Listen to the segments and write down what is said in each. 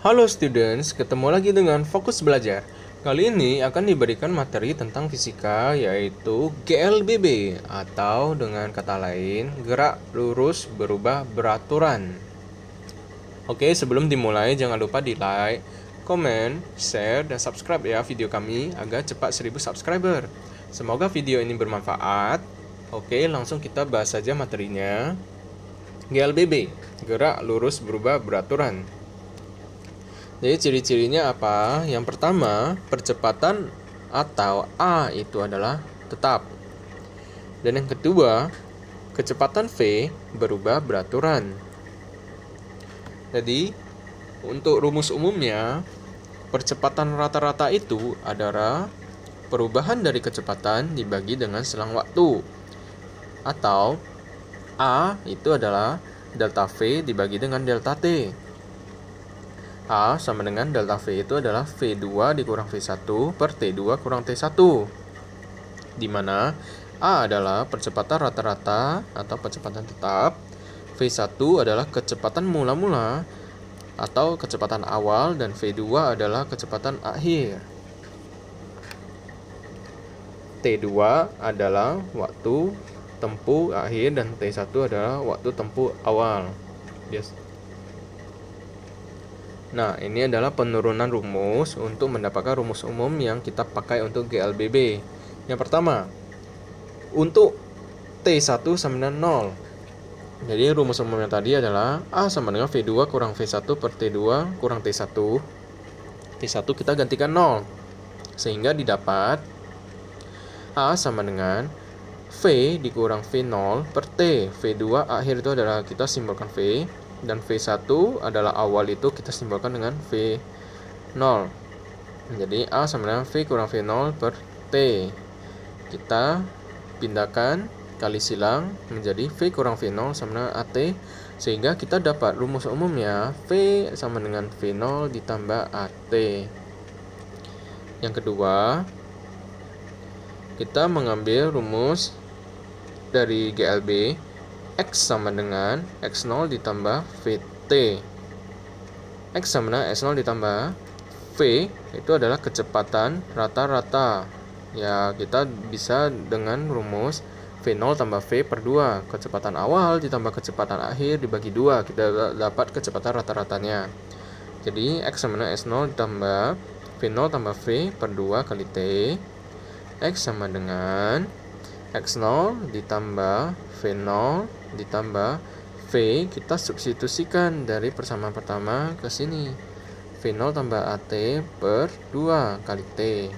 Halo students, ketemu lagi dengan Fokus Belajar. Kali ini akan diberikan materi tentang fisika yaitu GLBB atau dengan kata lain gerak lurus berubah beraturan. Oke, sebelum dimulai jangan lupa di like, komen, share, dan subscribe ya video kami agar cepat 1000 subscriber. Semoga video ini bermanfaat. Oke, langsung kita bahas saja materinya. GLBB, gerak lurus berubah beraturan. Jadi ciri-cirinya apa? Yang pertama, percepatan atau A itu adalah tetap. Dan yang kedua, kecepatan V berubah beraturan. Jadi, untuk rumus umumnya, percepatan rata-rata itu adalah perubahan dari kecepatan dibagi dengan selang waktu. Atau A itu adalah delta V dibagi dengan delta T. A sama dengan delta V itu adalah V2 dikurang V1 per T2 kurang T1, di mana A adalah percepatan rata-rata atau percepatan tetap, V1 adalah kecepatan mula-mula atau kecepatan awal, dan V2 adalah kecepatan akhir. T2 adalah waktu tempuh akhir dan T1 adalah waktu tempuh awal. Nah, ini adalah penurunan rumus untuk mendapatkan rumus umum yang kita pakai untuk GLBB. Yang pertama, untuk T1 sama dengan 0. Jadi rumus umumnya tadi adalah A sama dengan V2 kurang V1 per T2 kurang T1. T1 kita gantikan 0. Sehingga didapat A sama dengan V dikurang V0 per T. V2 akhir itu adalah kita simbolkan V. Dan V1 adalah awal, itu kita simbolkan dengan V0. Jadi A sama dengan V kurang V0 per T. Kita pindahkan kali silang menjadi V kurang V0 sama dengan AT. Sehingga kita dapat rumus umumnya V sama dengan V0 ditambah AT. Yang kedua, kita mengambil rumus dari GLB. X sama dengan X0 ditambah VT. X sama dengan X0 ditambah V itu adalah kecepatan rata-rata. Ya, kita bisa dengan rumus V0 tambah V per 2. Kecepatan awal ditambah kecepatan akhir dibagi 2. Kita dapat kecepatan rata-ratanya. Jadi X sama dengan S0 ditambah V0 tambah V per 2 kali T. X sama dengan X0 ditambah V0 ditambah V, kita substitusikan dari persamaan pertama ke sini. V0 tambah AT per 2 kali T.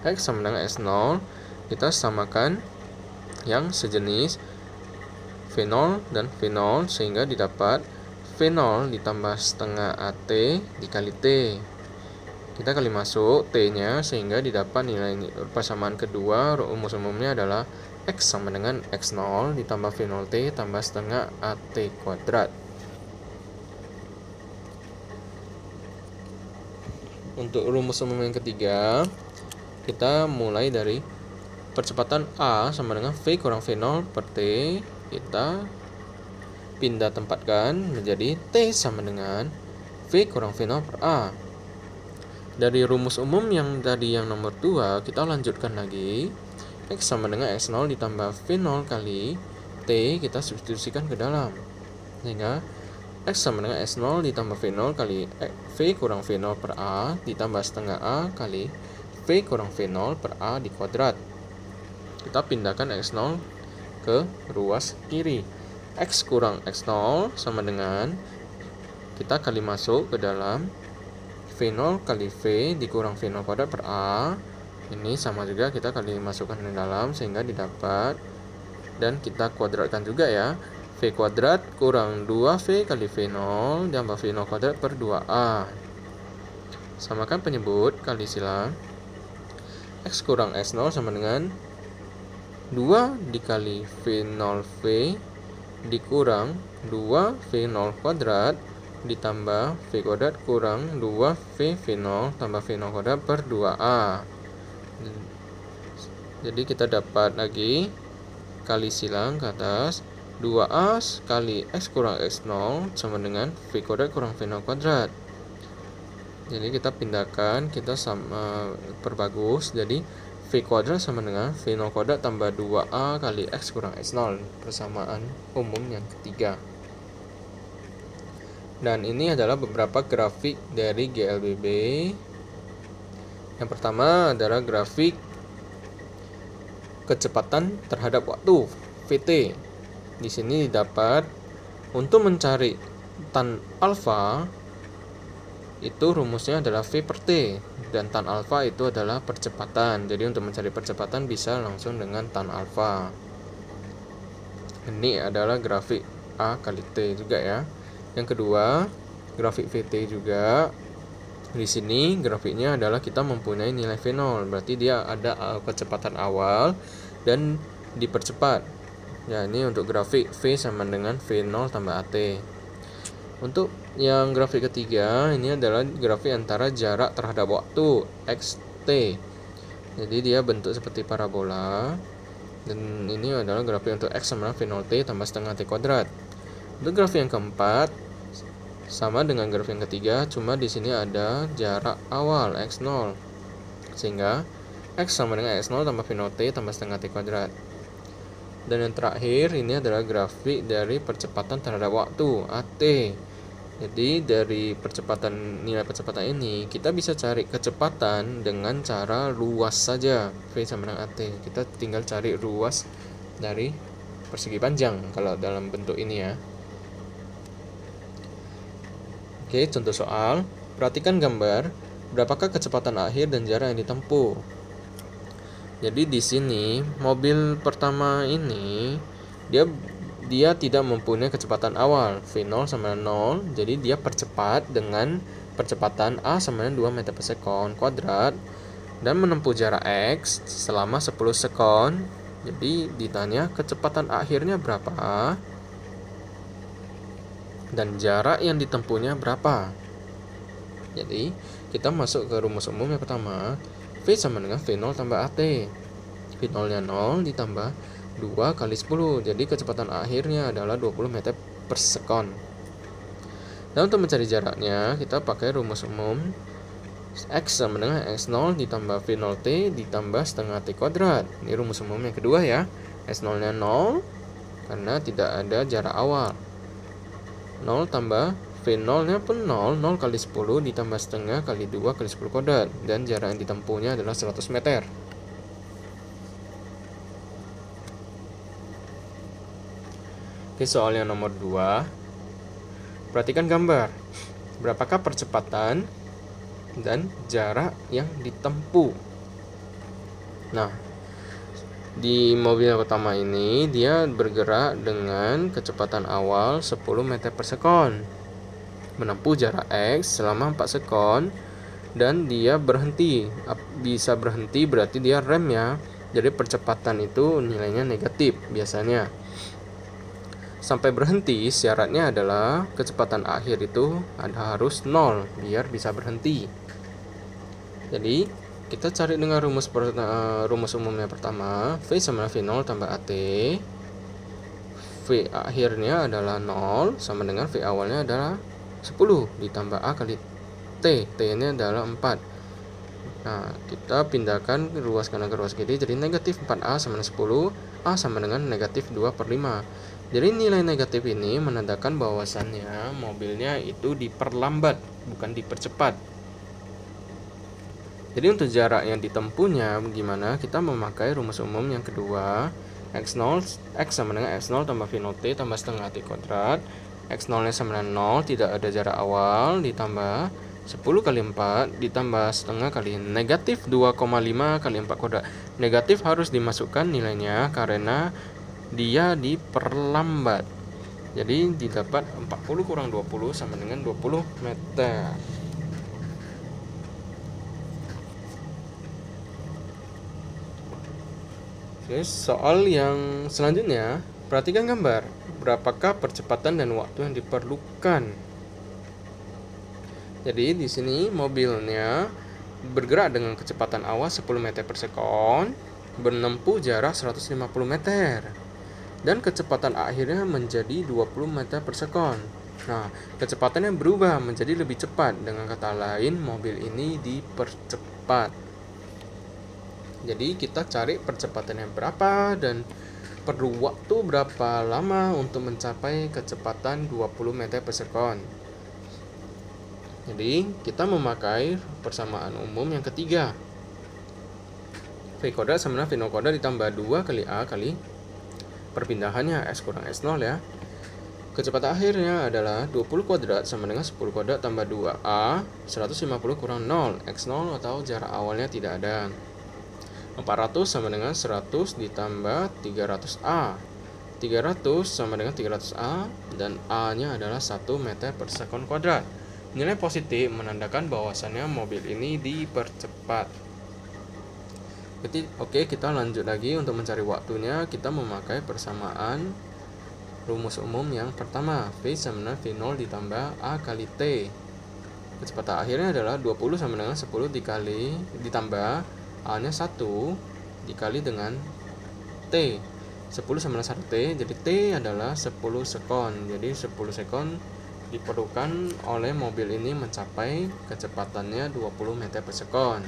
X sama dengan S0, kita samakan yang sejenis V0 dan V0 sehingga didapat V0 ditambah setengah AT dikali T. Kita kali masuk T-nya sehingga didapat nilai persamaan kedua. Rumus umumnya adalah X sama dengan X0 ditambah V0T tambah setengah AT kuadrat. Untuk rumus umum yang ketiga, kita mulai dari percepatan A sama dengan V kurang V0 per T. Kita pindah tempatkan menjadi T sama dengan V kurang V0 per A. Dari rumus umum yang tadi yang nomor 2, kita lanjutkan lagi. X sama dengan X0 ditambah V0 kali T, kita substitusikan ke dalam. Sehingga X sama dengan S0 ditambah V0 kali V kurang V0 per A ditambah setengah A kali V kurang V0 per A di kuadrat. Kita pindahkan X0 ke ruas kiri. X kurang X0 sama dengan, kita kali masuk ke dalam V0 kali V dikurang V0 kuadrat per A. Ini sama juga, kita kali masukkan ke dalam sehingga didapat, dan kita kuadratkan juga ya. V kuadrat kurang 2V kali V0 ditambah V0 kuadrat per 2A. Samakan penyebut kali silang. X kurang S0 sama dengan 2 dikali V0V dikurang 2V0 kuadrat ditambah V kuadrat kurang 2V V0 tambah V0 kuadrat per 2A. Jadi kita dapat lagi kali silang ke atas 2A kali X kurang X0 sama dengan V kuadrat kurang V0 kuadrat. Jadi kita pindahkan, kita perbagus. Jadi V kuadrat sama dengan V0 kuadrat tambah 2A kali X kurang X0, persamaan umum yang ketiga. Dan ini adalah beberapa grafik dari GLBB. Yang pertama adalah grafik kecepatan terhadap waktu, VT. Di sini didapat untuk mencari tan alfa itu rumusnya adalah V per T, dan tan alfa itu adalah percepatan. Jadi untuk mencari percepatan bisa langsung dengan tan alfa. Ini adalah grafik A kali T juga ya. Yang kedua, grafik VT juga. Di sini grafiknya adalah kita mempunyai nilai V0, berarti dia ada kecepatan awal dan dipercepat. Ya, ini untuk grafik V sama dengan V0 tambah AT. Untuk yang grafik ketiga, ini adalah grafik antara jarak terhadap waktu xt. Jadi dia bentuk seperti parabola. Dan ini adalah grafik untuk x sama V0t tambah setengah t kuadrat. Untuk grafik yang keempat sama dengan grafik yang ketiga, cuma di sini ada jarak awal x0, sehingga x sama dengan x0 tambah V0t tambah setengah t kuadrat. Dan yang terakhir ini adalah grafik dari percepatan terhadap waktu AT. Jadi dari nilai percepatan ini kita bisa cari kecepatan dengan cara ruas saja, V sama dengan AT. Kita tinggal cari ruas dari persegi panjang kalau dalam bentuk ini ya. Oke, contoh soal. Perhatikan gambar. Berapakah kecepatan akhir dan jarak yang ditempuh? Jadi di sini mobil pertama ini dia tidak mempunyai kecepatan awal V0 sama 0. Jadi dia percepat dengan percepatan A sama dengan 2 meter per sekon kuadrat dan menempuh jarak X selama 10 sekon. Jadi ditanya kecepatan akhirnya berapa dan jarak yang ditempuhnya berapa. Jadi kita masuk ke rumus umum yang pertama. V sama dengan V0 tambah AT. V0 nya 0 ditambah 2 kali 10. Jadi kecepatan akhirnya adalah 20 meter per sekon. Dan untuk mencari jaraknya kita pakai rumus umum. X sama dengan X0 ditambah V0t ditambah setengah t kuadrat. Ini rumus umum yang kedua ya. X0 nya 0 karena tidak ada jarak awal. 0 tambah V0 nya pun 0 kali 10 ditambah setengah kali 2 kali 10 kuadrat. Dan jarak yang ditempuhnya adalah 100 meter. Oke, soal yang nomor 2. Perhatikan gambar. Berapakah percepatan dan jarak yang ditempuh? Nah, di mobil yang pertama ini dia bergerak dengan kecepatan awal 10 meter per sekon, menempuh jarak X selama 4 sekon, dan dia berhenti. Bisa berhenti berarti dia rem ya. Jadi percepatan itu nilainya negatif biasanya. Sampai berhenti syaratnya adalah kecepatan akhir itu harus 0 biar bisa berhenti. Jadi kita cari dengan rumus umumnya pertama. V sama V0 tambah AT. V akhirnya adalah 0 sama dengan V awalnya adalah 10 ditambah A kali T. T ini adalah 4. Nah, kita pindahkan ruas kanan ke ruas kiri. Jadi negatif 4A sama dengan 10. A sama dengan negatif 2 per 5. Jadi nilai negatif ini menandakan bahwasannya mobilnya itu diperlambat, bukan dipercepat. Jadi untuk jarak yang ditempuhnya gimana? Kita memakai rumus umum yang kedua. X sama dengan X0 tambah V0t tambah setengah t kuadrat. X0 nya sama dengan 0, tidak ada jarak awal, ditambah 10 kali 4 ditambah setengah kali negatif 2,5 kali 4 kuadrat. Negatif harus dimasukkan nilainya karena dia diperlambat. Jadi didapat 40 kurang 20 sama dengan 20 meter. Oke, soal yang selanjutnya, perhatikan gambar. Berapakah percepatan dan waktu yang diperlukan? Jadi di sini mobilnya bergerak dengan kecepatan awal 10 meter per sekon, menempuh jarak 150 meter. Dan kecepatan akhirnya menjadi 20 meter per sekon. Nah, kecepatannya berubah menjadi lebih cepat. Dengan kata lain, mobil ini dipercepat. Jadi kita cari percepatannya berapa dan perlu waktu berapa lama untuk mencapai kecepatan 20 meter per sekon. Jadi kita memakai persamaan umum yang ketiga. V kuadrat sama dengan V0 kuadrat ditambah 2 kali A kali perpindahannya S kurang S0 ya. Kecepatan akhirnya adalah 20 kuadrat sama dengan 10 kuadrat tambah 2A 150 kurang 0 X0 atau jarak awalnya tidak ada. 400 sama dengan 100 ditambah 300A 300 sama dengan 300A dan A nya adalah 1 meter per sekon kuadrat. Nilai positif menandakan bahwasannya mobil ini dipercepat. Oke, kita lanjut lagi untuk mencari waktunya. Kita memakai persamaan rumus umum yang pertama, V sama dengan V0 ditambah A kali T. Kecepatan akhirnya adalah 20 sama dengan 10 dikali ditambah A-nya 1 dikali dengan T. 10 sama dengan 1 T, jadi T adalah 10 sekon. Jadi 10 sekon diperlukan oleh mobil ini mencapai kecepatannya 20 meter per sekon.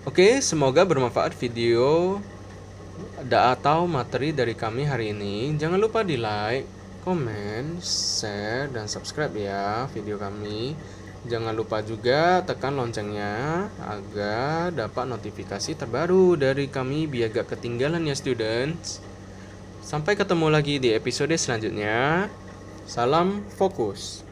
Oke, semoga bermanfaat video atau materi dari kami hari ini. Jangan lupa di like, komen, share, dan subscribe ya video kami. Jangan lupa juga tekan loncengnya agar dapat notifikasi terbaru dari kami biar gak ketinggalan ya students. Sampai ketemu lagi di episode selanjutnya. Salam fokus.